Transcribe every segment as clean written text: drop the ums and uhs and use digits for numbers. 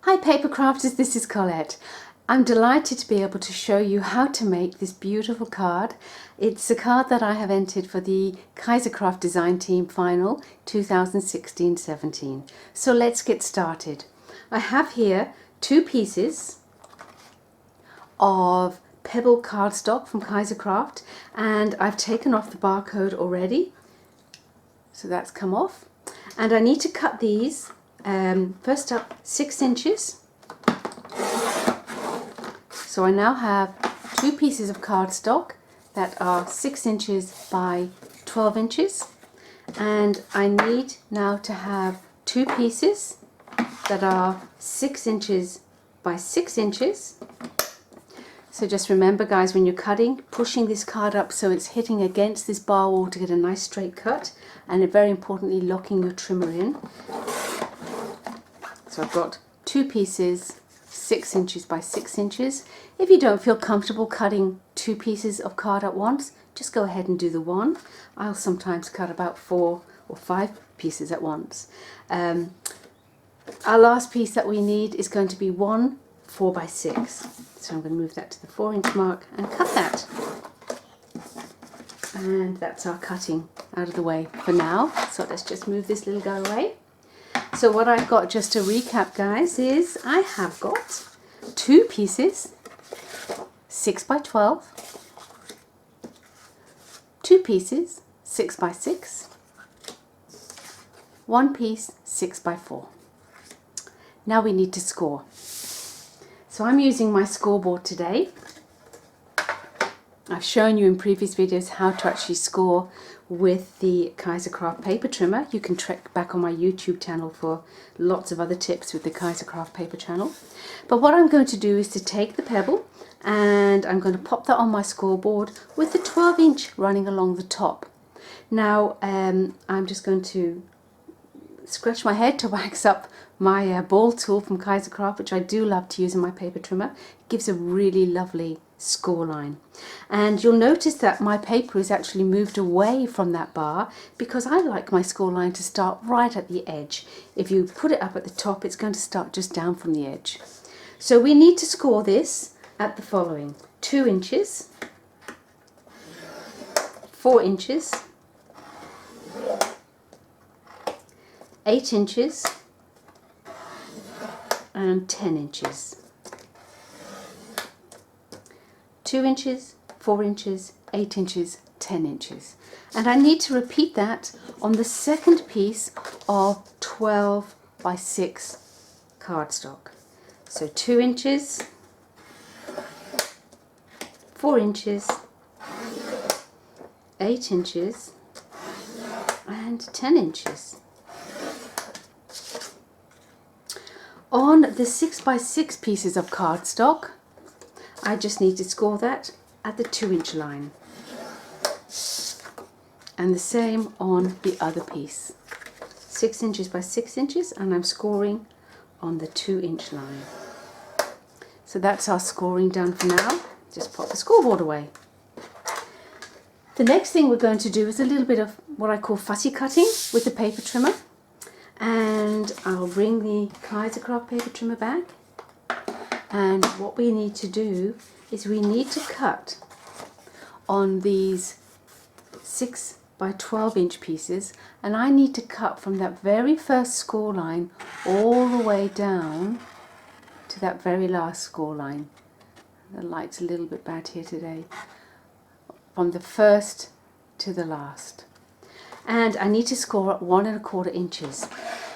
Hi paper crafters, this is Collette. I'm delighted to be able to show you how to make this beautiful card. It's a card that I have entered for the Kaisercraft Design Team Final 2016-17. So let's get started. I have here 2 pieces of pebble cardstock from Kaisercraft, and I've taken off the barcode already. So that's come off. And I need to cut these first up 6 inches. So I now have 2 pieces of cardstock that are 6 inches by 12 inches, and I need now to have 2 pieces that are 6 inches by 6 inches. So just remember guys, when you're cutting, pushing this card up so it's hitting against this bar wall to get a nice straight cut, and very importantly locking your trimmer in. So I've got 2 pieces 6 inches by 6 inches. If you don't feel comfortable cutting 2 pieces of card at once, just go ahead and do the one. I'll sometimes cut about 4 or 5 pieces at once. Our last piece that we need is going to be 1 4 by 6. So I'm going to move that to the 4-inch mark and cut that. And that's our cutting out of the way for now. So let's just move this little guy away. So what I've got, just to recap guys, is I have got 2 pieces 6 by 12, 2 pieces 6 by 6, 1 piece 6 by 4. Now we need to score. So I'm using my scoreboard today. I've shown you in previous videos how to actually score with the Kaisercraft paper trimmer. You can check back on my YouTube channel for lots of other tips with the Kaisercraft paper channel. But what I'm going to do is to take the pebble and I'm going to pop that on my scoreboard with the 12-inch running along the top. Now I'm just going to scratch my head to wax up my ball tool from Kaisercraft, which I do love to use in my paper trimmer. It gives a really lovely score line, and you'll notice that my paper is actually moved away from that bar because I like my score line to start right at the edge. If you put it up at the top, it's going to start just down from the edge. So we need to score this at the following: 2 inches, 4 inches, 8 inches and 10 inches. 2 inches, 4 inches, 8 inches, 10 inches. And I need to repeat that on the second piece of 12 by 6 cardstock. So 2 inches, 4 inches, 8 inches and 10 inches. On the 6 by 6 pieces of cardstock, I just need to score that at the 2-inch line. And the same on the other piece. 6 inches by 6 inches, and I'm scoring on the 2-inch line. So that's our scoring done for now. Just pop the scoreboard away. The next thing we're going to do is a little bit of what I call fussy cutting with the paper trimmer. And I'll bring the Kaisercraft paper trimmer back. And what we need to do is we need to cut on these 6 by 12 inch pieces, and I need to cut from that very first score line all the way down to that very last score line. The light's a little bit bad here today. From the first to the last. And I need to score at 1 1/4 inches.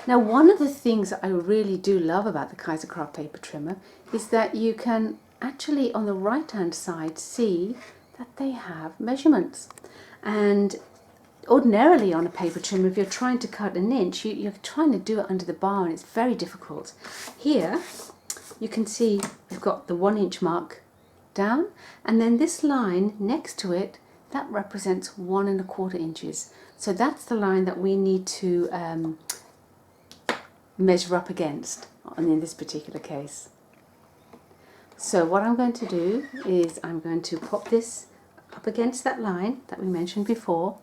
Now, one of the things that I really do love about the Kaisercraft paper trimmer is that you can actually on the right hand side see that they have measurements. And ordinarily on a paper trimmer, if you're trying to cut 1 inch, you're trying to do it under the bar, and it's very difficult. Here you can see we've got the 1 inch mark down, and then this line next to it, that represents 1 1/4 inches. So that's the line that we need to measure up against in this particular case. So what I'm going to do is I'm going to pop this up against that line that we mentioned before,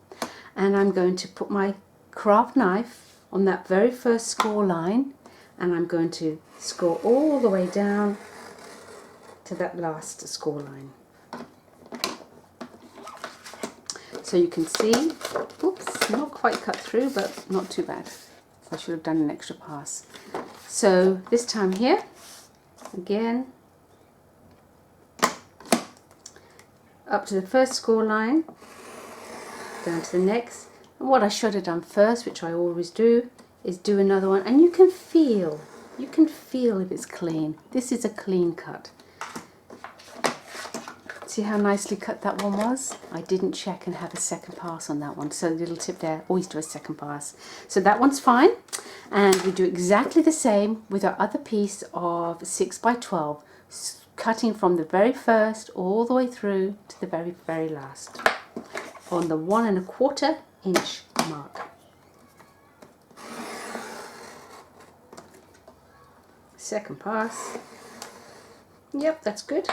and I'm going to put my craft knife on that very first score line, and I'm going to score all the way down to that last score line. So you can see, oops, not quite cut through, but not too bad. I should have done an extra pass. So this time here, again, up to the first score line, down to the next. And what I should have done first, which I always do, is do another one. And you can feel if it's clean. This is a clean cut. See how nicely cut that one was? I didn't check and have a second pass on that one. So little tip there, always do a second pass. So that one's fine. And we do exactly the same with our other piece of 6 by 12, cutting from the very first all the way through to the very, very last on the 1 1/4 inch mark. Second pass. Yep, that's good.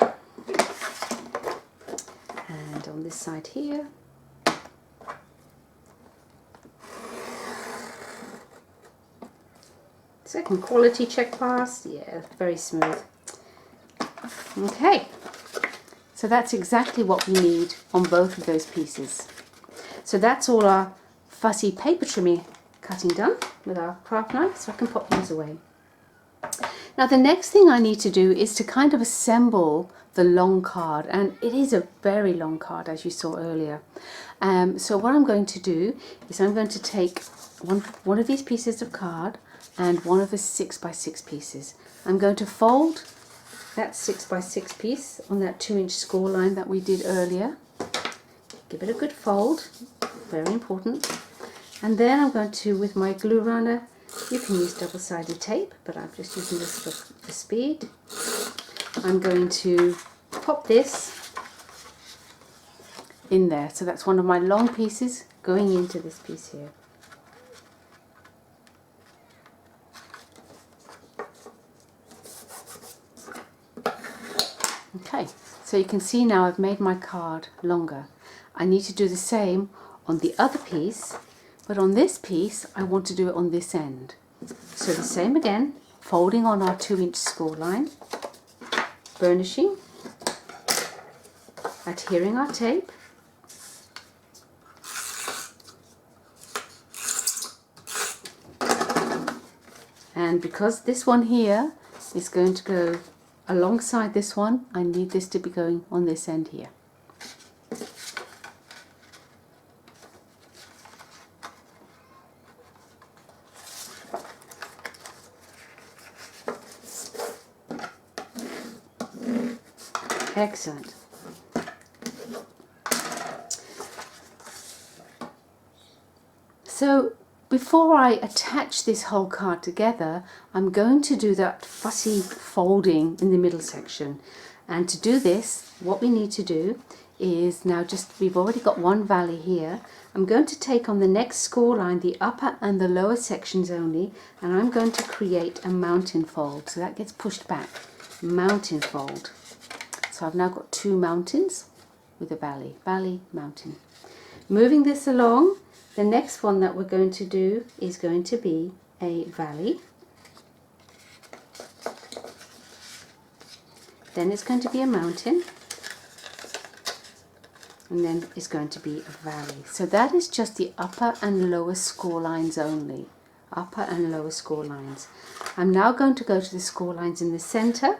And on this side here, second quality check pass. Yeah, very smooth. Okay, so that's exactly what we need on both of those pieces. So that's all our fussy paper trimming cutting done with our craft knife, so I can pop those away. Now the next thing I need to do is to kind of assemble the long card, and it is a very long card as you saw earlier. So what I'm going to do is I'm going to take one of these pieces of card and one of the 6 by 6 pieces. I'm going to fold that 6 by 6 piece on that 2 inch score line that we did earlier. Give it a good fold, very important. And then I'm going to, with my glue runner, you can use double-sided tape, but I'm just using this for speed. I'm going to pop this in there. So that's one of my long pieces going into this piece here. Okay, so you can see now I've made my card longer. I need to do the same on the other piece, but on this piece I want to do it on this end. So the same again, folding on our 2 inch score line, burnishing, adhering our tape, and because this one here is going to go alongside this one, I need this to be going on this end here. Excellent. So before I attach this whole card together, I'm going to do that fussy folding in the middle section. And to do this, what we need to do is now we've already got one valley here. I'm going to take on the next score line, the upper and the lower sections only, and I'm going to create a mountain fold. So that gets pushed back, mountain fold. So I've now got two mountains with a valley, valley, mountain. Moving this along, the next one that we're going to do is going to be a valley. Then it's going to be a mountain. And then it's going to be a valley. So that is just the upper and lower score lines only. Upper and lower score lines. I'm now going to go to the score lines in the center.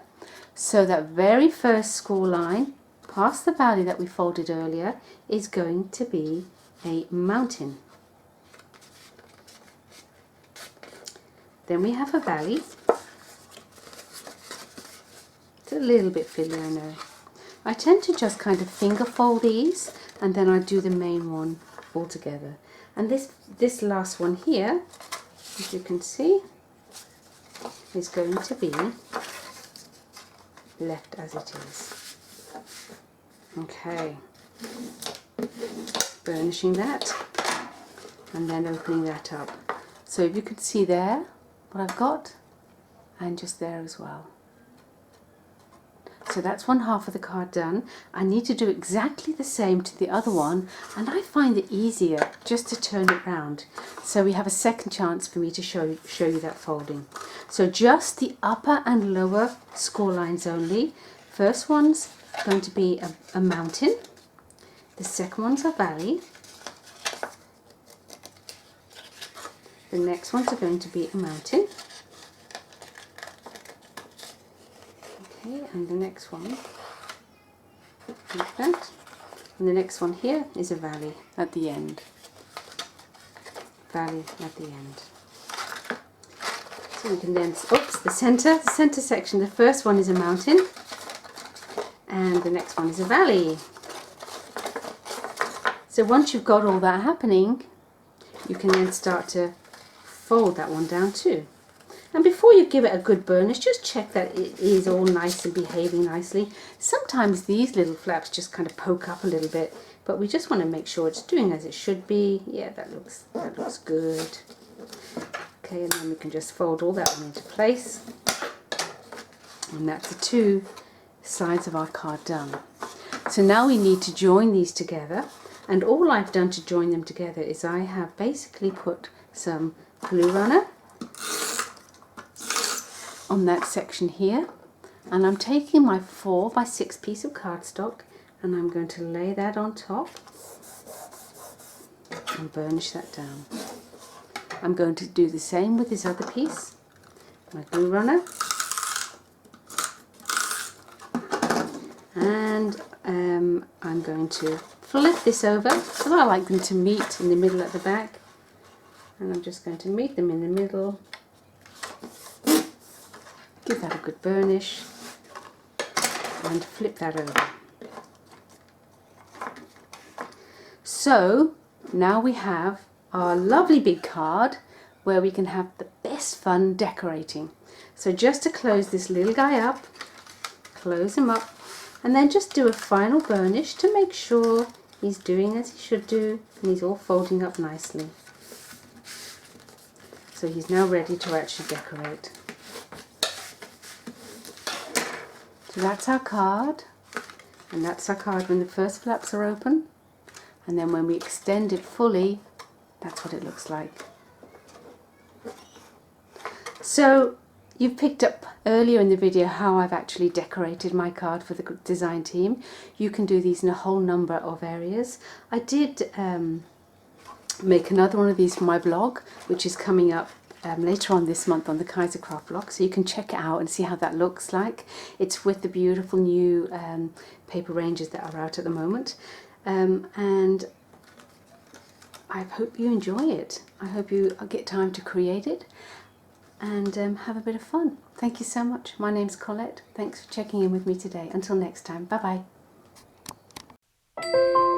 So that very first score line, past the valley that we folded earlier, is going to be a mountain. Then we have a valley. It's a little bit fiddly, I know. I tend to just kind of finger fold these, and then I do the main one all together. And this last one here, as you can see, is going to be left as it is. Okay, burnishing that and then opening that up. So if you can see there what I've got, and just there as well. So that's one half of the card done. I need to do exactly the same to the other one, and I find it easier just to turn it round. So we have a second chance for me to show you that folding. So just the upper and lower score lines only. First one's going to be a mountain. The second one's a valley. The next ones are going to be a mountain. Okay, and the next one, like that. And the next one here is a valley at the end. Valley at the end. So we can then, oops, the center section. The first one is a mountain, and the next one is a valley. So once you've got all that happening, you can then start to fold that one down too. And before you give it a good burnish, just check that it is all nice and behaving nicely. Sometimes these little flaps just kind of poke up a little bit, but we just want to make sure it's doing as it should be. Yeah, that looks good. Okay, and then we can just fold all that one into place. And that's the two sides of our card done. So now we need to join these together. And all I've done to join them together is I have basically put some glue runner on that section here, and I'm taking my 4x6 piece of cardstock and I'm going to lay that on top and burnish that down. I'm going to do the same with this other piece, my glue runner, and I'm going to flip this over, so I like them to meet in the middle at the back, and I'm just going to meet them in the middle. Give that a good burnish and flip that over. So now we have our lovely big card where we can have the best fun decorating. So just to close this little guy up, close him up, and then just do a final burnish to make sure he's doing as he should do and he's all folding up nicely. So he's now ready to actually decorate. So that's our card, and that's our card when the first flaps are open, and then when we extend it fully, that's what it looks like. So you've picked up earlier in the video how I've actually decorated my card for the design team. You can do these in a whole number of areas. I did make another one of these for my blog, which is coming up later on this month on the Kaisercraft blog, so you can check it out and see how that looks like. It's with the beautiful new paper ranges that are out at the moment, and I hope you enjoy it. I hope you get time to create it and have a bit of fun. Thank you so much. My name's Collette. Thanks for checking in with me today. Until next time, bye bye.